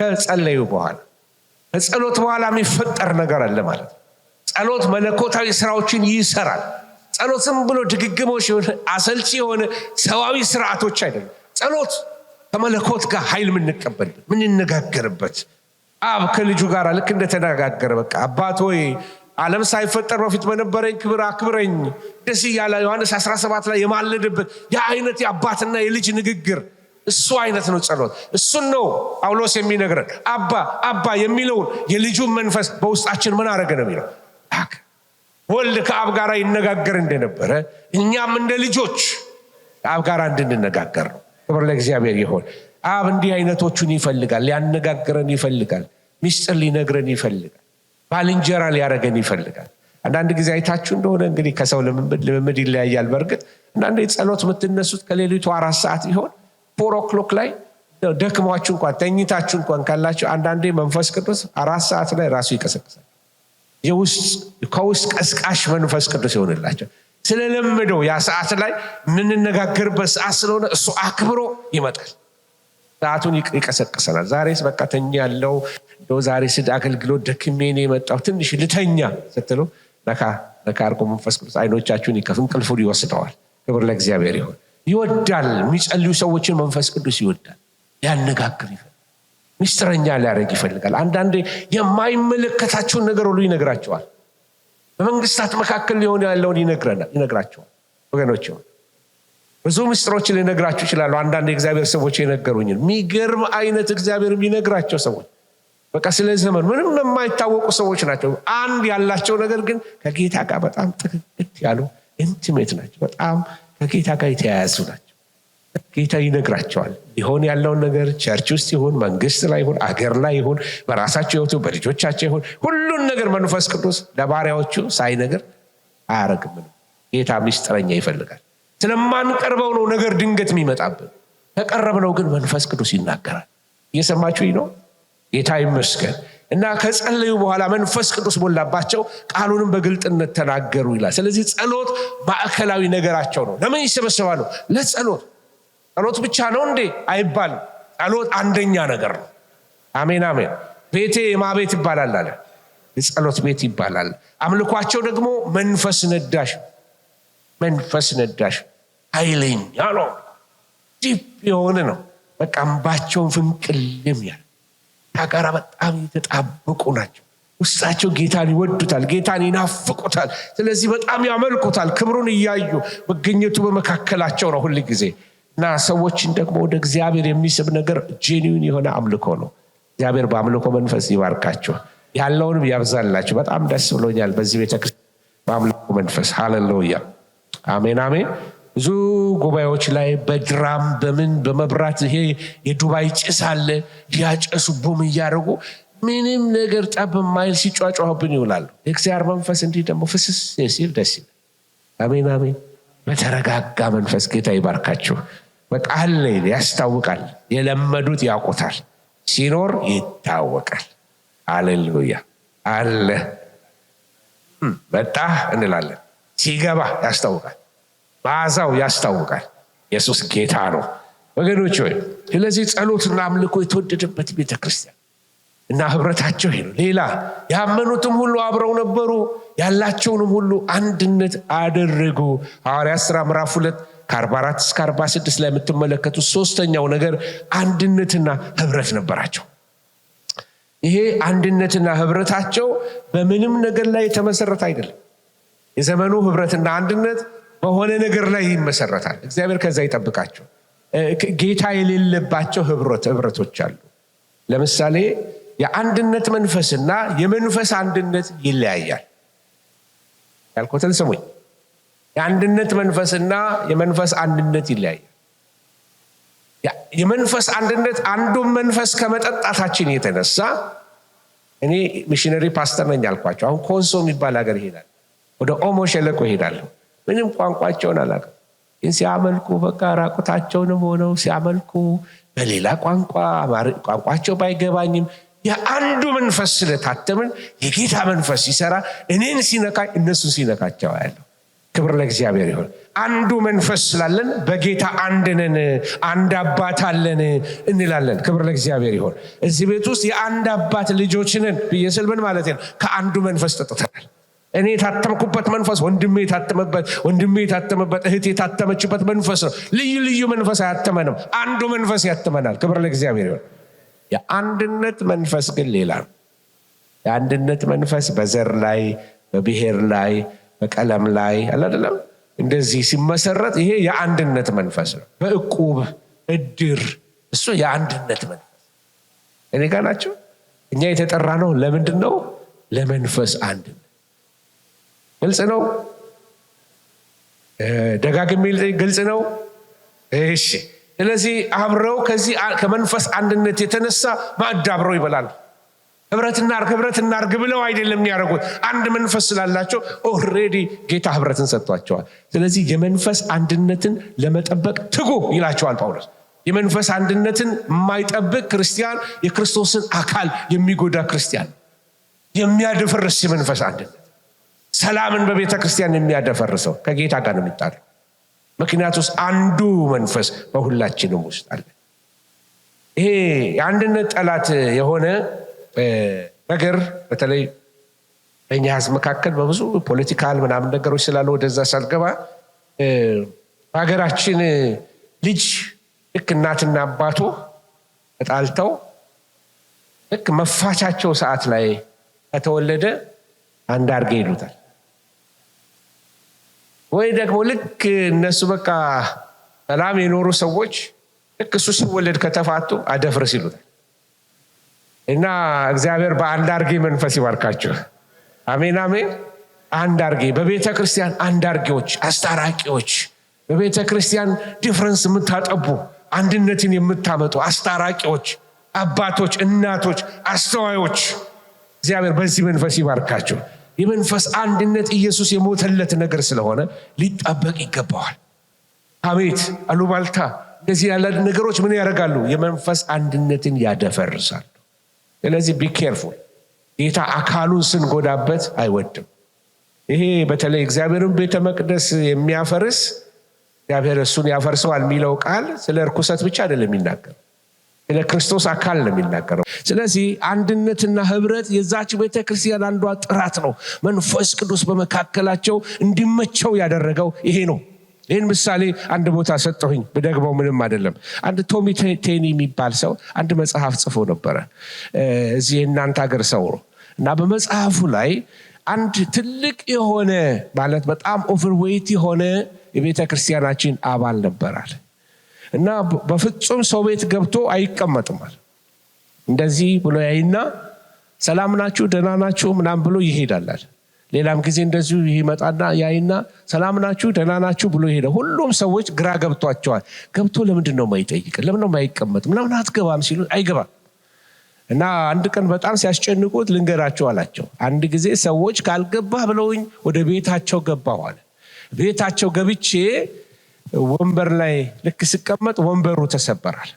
S1: ከጸለዩ በኋላ ከጸሎት በኋላ የሚፈጠር ነገር አለ ማለት ነው። ጸሎት መለኮታዊ ስራዎችን ይሰራል። ጸሎት ዝም ብሎ ድግግሞሽ የሆነ አሰልቺ የሆነ ሰዋዊ ስርዓቶች አይደለም። ጸሎት ከመለኮት ጋር ኃይል የምንቀበልበት የምንነጋገርበት፣ አብ ከልጁ ጋር ልክ እንደተነጋገረ በቃ አባት ሆይ ዓለም ሳይፈጠር በፊት በነበረኝ ክብር አክብረኝ ደስ እያለ ዮሐንስ 17 ላይ የማለደበት ያ አይነት የአባትና የልጅ ንግግር እሱ አይነት ነው ጸሎት። እሱን ነው ጳውሎስ የሚነግረን። አባ የሚለውን የልጁን መንፈስ በውስጣችን ምን አደረገ ነው የሚለው። ወልድ ከአብ ጋር ይነጋገር እንደነበረ እኛም እንደ ልጆች ከአብ ጋር እንድንነጋገር ነው። ክብር ለእግዚአብሔር ይሁን። አብ እንዲህ አይነቶቹን ይፈልጋል፣ ሊያነጋግረን ይፈልጋል፣ ሚስጥር ሊነግረን ይፈልጋል፣ ባልንጀራ ሊያረገን ይፈልጋል። አንዳንድ ጊዜ አይታችሁ እንደሆነ እንግዲህ ከሰው ልምምድ ይለያያል። በእርግጥ አንዳንዴ ጸሎት የምትነሱት ከሌሊቱ 4 ሰዓት ቢሆን 4 o'clock ላይ ደክሟችሁ እንኳን ተኝታችሁ እንኳን ካላችሁ አንዳንዴ መንፈስ ቅዱስ 4 ሰዓት ላይ ራሱ ይቀሰቅሳል። ከውስጥ ቀስቃሽ መንፈስ ቅዱስ ይሆንላቸው ስለለመደው ያ ሰዓት ላይ የምንነጋገርበት ሰዓት ስለሆነ እሱ አክብሮ ይመጣል። ሰዓቱን ይቀሰቅሰናል። ዛሬስ በቃ ተኛለሁ እንደው ዛሬ ስድ አገልግሎት ደክሜ ነው የመጣው ትንሽ ልተኛ ስትሉ ነካ አድርጎ መንፈስ ቅዱስ አይኖቻችሁን እንቅልፉን ይወስደዋል። ክብር ለእግዚአብሔር ይሁን። ይወዳል። የሚጸልዩ ሰዎችን መንፈስ ቅዱስ ይወዳል፣ ሊያነጋግር ይፈልጋል፣ ሚስጥረኛ ሊያደርግ ይፈልጋል። አንዳንዴ የማይመለከታቸውን ነገር ሁሉ ይነግራቸዋል። በመንግስታት መካከል ሊሆን ያለውን ይነግራቸዋል። ወገኖች ብዙ ምስጢሮችን ሊነግራችሁ ይችላሉ። አንዳንድ የእግዚአብሔር ሰዎች የነገሩኝን የሚገርም አይነት እግዚአብሔር የሚነግራቸው ሰዎች በቃ ስለ ዘመን ምንም የማይታወቁ ሰዎች ናቸው። አንድ ያላቸው ነገር ግን ከጌታ ጋር በጣም ጥቅጥቅ ያሉ ኢንቲሜት ናቸው። በጣም ከጌታ ጋር የተያያዙ ናቸው። ጌታ ይነግራቸዋል። ሊሆን ያለውን ነገር ቸርች ውስጥ ይሁን፣ መንግስት ላይ ይሁን፣ አገር ላይ ይሁን፣ በራሳቸው ህይወቱ በልጆቻቸው ይሁን፣ ሁሉን ነገር መንፈስ ቅዱስ ለባሪያዎቹ ሳይነግር አያረግም። ጌታ ሚስጥረኛ ይፈልጋል። ስለማንቀርበው ነው ነገር ድንገት የሚመጣብን። ከቀረብነው ግን መንፈስ ቅዱስ ይናገራል። እየሰማችሁኝ ነው? ጌታ ይመስገን። እና ከጸለዩ በኋላ መንፈስ ቅዱስ ሞላባቸው፣ ቃሉንም በግልጥነት ተናገሩ ይላል። ስለዚህ ጸሎት ማዕከላዊ ነገራቸው ነው። ለምን ይሰበሰባሉ? ለጸሎት። ጸሎት ብቻ ነው እንዴ አይባልም። ጸሎት አንደኛ ነገር ነው። አሜን አሜን። ቤቴ የማቤት ይባላል አለ፣ የጸሎት ቤት ይባላል። አምልኳቸው ደግሞ መንፈስ ነዳሽ ኃይለኛ ነው፣ ዲፕ የሆነ ነው። በቃ እንባቸውን ፍንቅል የሚያል ታጋራ በጣም የተጣበቁ ናቸው። ውስጣቸው ጌታን ይወዱታል፣ ጌታን ይናፍቁታል። ስለዚህ በጣም ያመልኩታል። ክብሩን እያዩ መገኘቱ በመካከላቸው ነው ሁል ጊዜ። እና ሰዎችን ደግሞ ወደ እግዚአብሔር የሚስብ ነገር ጄኒውን የሆነ አምልኮ ነው። እግዚአብሔር በአምልኮ መንፈስ ይባርካቸው፣ ያለውንም ያብዛላቸው። በጣም ደስ ብሎኛል በዚህ ቤተክርስቲያን በአምልኮ መንፈስ። ሃሌሉያ አሜን አሜን። ብዙ ጉባኤዎች ላይ በድራም በመብራት ይሄ የዱባይ ጭስ አለ፣ ያጨሱ ቡም እያደረጉ ምንም ነገር ጠብ ማይል ሲጫጫሁብን ይውላሉ። የእግዚአብሔር መንፈስ እንዲህ ደግሞ ፍስስ ሲል ደስ ይላል። አሜን አሜን። በተረጋጋ መንፈስ ጌታ ይባርካችሁ። በቃል ላይ ያስታውቃል፣ የለመዱት ያውቁታል፣ ሲኖር ይታወቃል። ሃሌሉያ አለ። መጣ እንላለን፣ ሲገባ ያስታውቃል፣ መዓዛው ያስታውቃል። ኢየሱስ ጌታ ነው ወገኖች ሆይ። ስለዚህ ጸሎትና አምልኮ የተወደደበት ቤተክርስቲያን እና ህብረታቸው ይሄ ነው። ሌላ ያመኑትም ሁሉ አብረው ነበሩ፣ ያላቸውንም ሁሉ አንድነት አደረጉ። ሐዋርያት ሥራ ምዕራፍ 2 ከ44 እስከ 46 ላይ የምትመለከቱት ሶስተኛው ነገር አንድነትና ህብረት ነበራቸው። ይሄ አንድነትና ህብረታቸው በምንም ነገር ላይ የተመሰረተ አይደለም። የዘመኑ ህብረትና አንድነት በሆነ ነገር ላይ ይመሰረታል። እግዚአብሔር ከዛ ይጠብቃቸው። ጌታ የሌለባቸው ህብረቶች አሉ። ለምሳሌ የአንድነት መንፈስና የመንፈስ አንድነት ይለያያል። ያልኩትን ስሙኝ። የአንድነት መንፈስና የመንፈስ አንድነት ይለያያል። የመንፈስ አንድነት አንዱን መንፈስ ከመጠጣታችን የተነሳ እኔ ሚሽነሪ ፓስተር ነኝ አልኳቸው። አሁን ኮንሶ የሚባል ሀገር ይሄዳል፣ ወደ ኦሞ ሸለቆ ይሄዳለሁ። ምንም ቋንቋቸውን አላውቅም፣ ግን ሲያመልኩ በቃ ራቁታቸውንም ሆነው ሲያመልኩ በሌላ ቋንቋቸው ባይገባኝም የአንዱ መንፈስ ስለታተምን የጌታ መንፈስ ሲሰራ እኔን ሲነካኝ እነሱን ሲነካቸው ያለው። ክብር ለእግዚአብሔር ይሁን። አንዱ መንፈስ ስላለን በጌታ አንድ ነን፣ አንድ አባት አለን እንላለን። ክብር ለእግዚአብሔር ይሁን። እዚህ ቤት ውስጥ የአንድ አባት ልጆች ነን ብዬ ስል ምን ማለት ነው? ከአንዱ መንፈስ ጠጥተናል። እኔ የታተምኩበት መንፈስ ወንድሜ የታተመበት እህቴ የታተመችበት መንፈስ ነው። ልዩ ልዩ መንፈስ አያተመንም፣ አንዱ መንፈስ ያተመናል። ክብር ለእግዚአብሔር ይሁን። የአንድነት መንፈስ ግን ሌላ ነው። የአንድነት መንፈስ በዘር ላይ፣ በብሔር ላይ፣ በቀለም ላይ አይደለም። እንደዚህ ሲመሰረት ይሄ የአንድነት መንፈስ ነው። በእቁብ እድር፣ እሱ የአንድነት መንፈስ። እኔ ጋር ናቸው። እኛ የተጠራ ነው ለምንድን ነው? ለመንፈስ አንድነት። ግልጽ ነው? ደጋግሜ ግልጽ ነው? እሺ። ስለዚህ አብረው ከዚህ ከመንፈስ አንድነት የተነሳ ማዕድ አብረው ይበላሉ። ህብረት እናርግ ብለው አይደለም የሚያደርጉት። አንድ መንፈስ ስላላቸው ኦልሬዲ ጌታ ህብረትን ሰጥቷቸዋል። ስለዚህ የመንፈስ አንድነትን ለመጠበቅ ትጉ ይላቸዋል ጳውሎስ። የመንፈስ አንድነትን የማይጠብቅ ክርስቲያን የክርስቶስን አካል የሚጎዳ ክርስቲያን፣ የሚያደፈርስ የመንፈስ አንድነት ሰላምን በቤተ ክርስቲያን የሚያደፈርሰው ከጌታ ጋር ነው የሚጣለው። ምክንያቱም አንዱ መንፈስ በሁላችንም ውስጥ አለ። ይሄ የአንድነት ጠላት የሆነ ነገር በተለይ በእኛ ህዝብ መካከል በብዙ ፖለቲካል ምናምን ነገሮች ስላሉ ወደዛ ሳልገባ በሀገራችን ልጅ ልክ እናትና አባቱ ተጣልተው ልክ መፋቻቸው ሰዓት ላይ ከተወለደ አንድ አርገ ይሉታል። ወይ ደግሞ ልክ እነሱ በቃ ሰላም የኖሩ ሰዎች ልክ እሱ ሲወለድ ከተፋቱ አደፍርስ ይሉታል። እና እግዚአብሔር በአንድ አርጌ መንፈስ ይባርካችሁ። አሜን አሜን። አንድ አርጌ በቤተ ክርስቲያን አንድ አርጌዎች፣ አስታራቂዎች፣ በቤተ ክርስቲያን ዲፍረንስ የምታጠቡ አንድነትን የምታመጡ አስታራቂዎች፣ አባቶች፣ እናቶች፣ አስተዋዮች እግዚአብሔር በዚህ መንፈስ ይባርካችሁ። የመንፈስ አንድነት ኢየሱስ የሞተለት ነገር ስለሆነ ሊጠበቅ ይገባዋል። አቤት አሉባልታ እንደዚህ ያለ ነገሮች ምን ያደርጋሉ? የመንፈስ አንድነትን ያደፈርሳሉ። ስለዚህ ቢ ኬርፉል። ጌታ አካሉን ስንጎዳበት አይወድም። ይሄ በተለይ እግዚአብሔርን ቤተ መቅደስ የሚያፈርስ እግዚአብሔር እሱን ያፈርሰዋል የሚለው ቃል ስለ ርኩሰት ብቻ አይደለም የሚናገረው፣ ስለ ክርስቶስ አካል ነው የሚናገረው። ስለዚህ አንድነትና ህብረት የዛች ቤተ ክርስቲያን አንዷ ጥራት ነው። መንፈስ ቅዱስ በመካከላቸው እንዲመቸው ያደረገው ይሄ ነው። ይህን ምሳሌ አንድ ቦታ ሰጠሁኝ፣ ብደግመው ምንም አይደለም። አንድ ቶሚ ቴኒ የሚባል ሰው አንድ መጽሐፍ ጽፎ ነበረ፣ እዚህ የእናንተ ሀገር ሰው ነው። እና በመጽሐፉ ላይ አንድ ትልቅ የሆነ ማለት በጣም ኦቨርዌይት የሆነ የቤተ ክርስቲያናችን አባል ነበራል እና በፍጹም ሰው ቤት ገብቶ አይቀመጥም። እንደዚህ ብሎ ያይና ሰላም ናችሁ ደህና ናችሁ ምናምን ብሎ ይሄዳል። ሌላም ጊዜ እንደዚሁ ይመጣና ያይና ሰላም ናችሁ ደህና ናችሁ ብሎ ይሄዳል። ሁሉም ሰዎች ግራ ገብቷቸዋል። ገብቶ ለምንድን ነው የማይጠይቅ? ለምን ነው የማይቀመጥ? ምናምን አትገባም ሲሉ አይገባም። እና አንድ ቀን በጣም ሲያስጨንቁት ልንገራቸው አላቸው። አንድ ጊዜ ሰዎች ካልገባህ ብለውኝ ወደ ቤታቸው ገባሁ አለ። ቤታቸው ገብቼ ወንበር ላይ ልክ ስቀመጥ ወንበሩ ተሰበራል።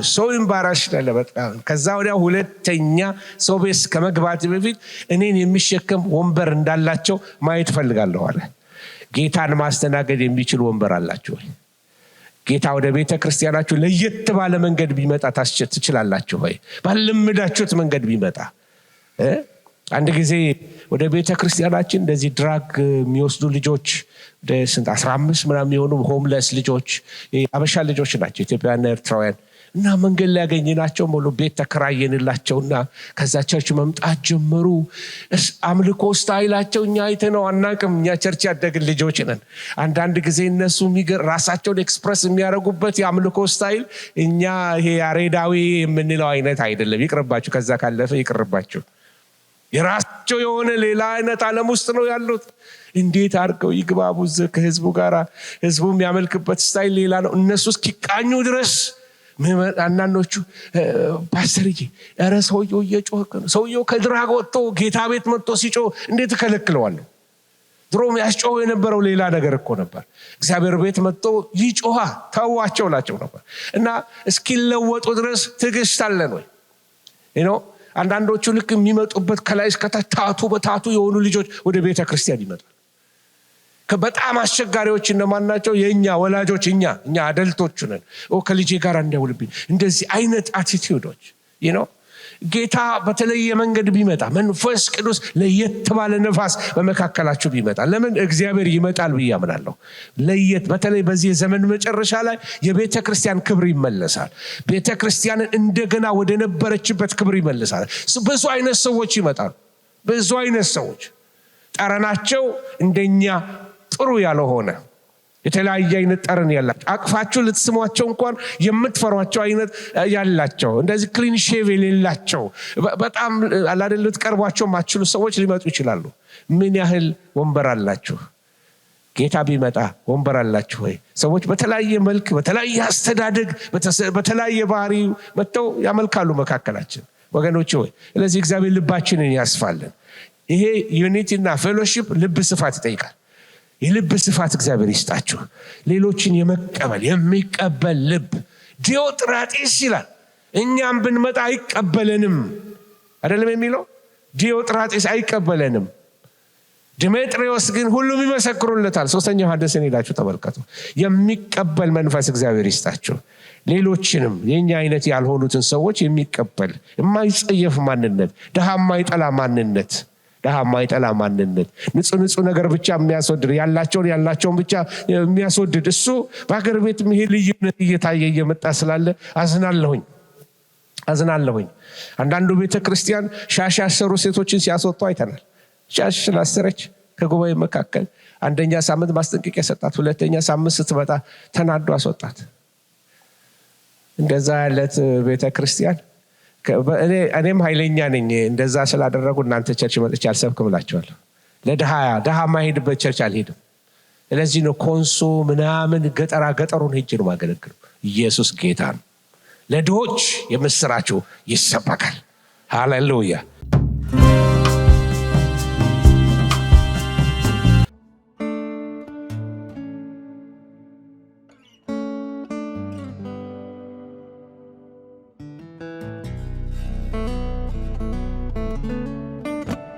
S1: ሰው ኢምባራሽ ለበጣም ከዛ ወዲያ ሁለተኛ ሰው ቤት ከመግባት በፊት እኔን የሚሸከም ወንበር እንዳላቸው ማየት ፈልጋለሁ አለ። ጌታን ማስተናገድ የሚችል ወንበር አላችሁ ወይ? ጌታ ወደ ቤተ ክርስቲያናችሁ ለየት ባለ መንገድ ቢመጣ ትችላላችሁ ወይ? ባልለመዳችሁት መንገድ ቢመጣ አንድ ጊዜ ወደ ቤተ ክርስቲያናችን እንደዚህ ድራግ የሚወስዱ ልጆች ወደ 15 ምናምን የሆኑ ሆምለስ ልጆች አበሻ ልጆች ናቸው፣ ኢትዮጵያውያንና ኤርትራውያን እና መንገድ ላይ ያገኘናቸው ሙሉ ቤት ተከራየንላቸውና ከዛ ቸርች መምጣት ጀመሩ። አምልኮ ስታይላቸው እኛ አይተነው አናውቅም። እኛ ቸርች ያደግን ልጆች ነን። አንዳንድ ጊዜ እነሱ ራሳቸውን ኤክስፕረስ የሚያደርጉበት የአምልኮ ስታይል እኛ ይሄ ያሬዳዊ የምንለው አይነት አይደለም። ይቅርባችሁ፣ ከዛ ካለፈ ይቅርባችሁ። የራሳቸው የሆነ ሌላ አይነት ዓለም ውስጥ ነው ያሉት። እንዴት አድርገው ይግባቡ ከህዝቡ ጋር? ህዝቡ የሚያመልክበት ስታይል ሌላ ነው። እነሱ እስኪቃኙ ድረስ አንዳንዶቹ ፓስተርዬ ኧረ ሰውየው እየጮኸ ነው፣ ሰውየው ከድራግ ወጥቶ ጌታ ቤት መጥቶ ሲጮህ እንዴት እከለክለዋለሁ? ድሮም ያስጮህ የነበረው ሌላ ነገር እኮ ነበር። እግዚአብሔር ቤት መጥቶ ይጮሃ ተዋቸው ላቸው ነበር። እና እስኪለወጡ ድረስ ትዕግስት አለን ወይ? አንዳንዶቹ ልክ የሚመጡበት ከላይ እስከታች ታቱ በታቱ የሆኑ ልጆች ወደ ቤተ ክርስቲያን ይመጣል። በጣም አስቸጋሪዎች እነማን ናቸው? የኛ ወላጆች፣ እኛ አደልቶቹ ነን። ከልጄ ጋር እንዳይውልብኝ እንደዚህ አይነት አቲቲዩዶች ጌታ በተለየ መንገድ ቢመጣ መንፈስ ቅዱስ ለየት ባለ ነፋስ በመካከላችሁ ቢመጣ፣ ለምን እግዚአብሔር ይመጣል ብዬ አምናለሁ። ለየት በተለይ በዚህ ዘመን መጨረሻ ላይ የቤተ ክርስቲያን ክብር ይመለሳል። ቤተ ክርስቲያንን እንደገና ወደ ነበረችበት ክብር ይመለሳል። ብዙ አይነት ሰዎች ይመጣሉ። ብዙ አይነት ሰዎች ጠረናቸው እንደኛ ጥሩ ያልሆነ የተለያየ አይነት ጠረን ያላቸው፣ አቅፋችሁ ልትስሟቸው እንኳን የምትፈሯቸው አይነት ያላቸው፣ እንደዚህ ክሊን ሼቭ የሌላቸው በጣም አላደል ልትቀርቧቸው ማችሉ ሰዎች ሊመጡ ይችላሉ። ምን ያህል ወንበር አላችሁ? ጌታ ቢመጣ ወንበር አላችሁ ወይ? ሰዎች በተለያየ መልክ በተለያየ አስተዳደግ በተለያየ ባህሪ መጥተው ያመልካሉ መካከላችን። ወገኖች ሆይ ስለዚህ እግዚአብሔር ልባችንን ያስፋልን። ይሄ ዩኒቲና ፌሎሺፕ ልብ ስፋት ይጠይቃል። የልብ ስፋት እግዚአብሔር ይስጣችሁ። ሌሎችን የመቀበል የሚቀበል ልብ። ዲዮጥራጢስ ይላል እኛም ብንመጣ አይቀበለንም አይደለም የሚለው? ዲዮጥራጢስ አይቀበለንም። ዲሜጥሪዮስ ግን ሁሉም ይመሰክሩለታል። 3ኛ ዮሐንስን ሄዳችሁ ተመልከቱ። የሚቀበል መንፈስ እግዚአብሔር ይስጣችሁ። ሌሎችንም የኛ አይነት ያልሆኑትን ሰዎች የሚቀበል የማይጸየፍ ማንነት፣ ድሃ የማይጠላ ማንነት፣ ንጹህ ነገር ብቻ የሚያስወድድ ያላቸውን ብቻ የሚያስወድድ እሱ በሀገር ቤት ይሄ ልዩነት እየታየ እየመጣ ስላለ አዝናለሁኝ። አንዳንዱ ቤተ ክርስቲያን ሻሽ ያሰሩ ሴቶችን ሲያስወጡ አይተናል። ሻሽ ላሰረች ከጉባኤ መካከል አንደኛ ሳምንት ማስጠንቀቂያ ሰጣት፣ ሁለተኛ ሳምንት ስትመጣ ተናዶ አስወጣት። እንደዛ ያለት ቤተ ክርስቲያን እኔም ኃይለኛ ነኝ። እንደዛ ስላደረጉ እናንተ ቸርች መጥቼ አልሰብክም እላቸዋለሁ። ለድሃ ማሄድበት ቸርች አልሄድም። ስለዚህ ነው ኮንሶ ምናምን ገጠሩን ሄጄ ነው ማገለግለው። ኢየሱስ ጌታ ነው። ለድሆች የምስራችሁ ይሰበካል። ሃሌሉያ።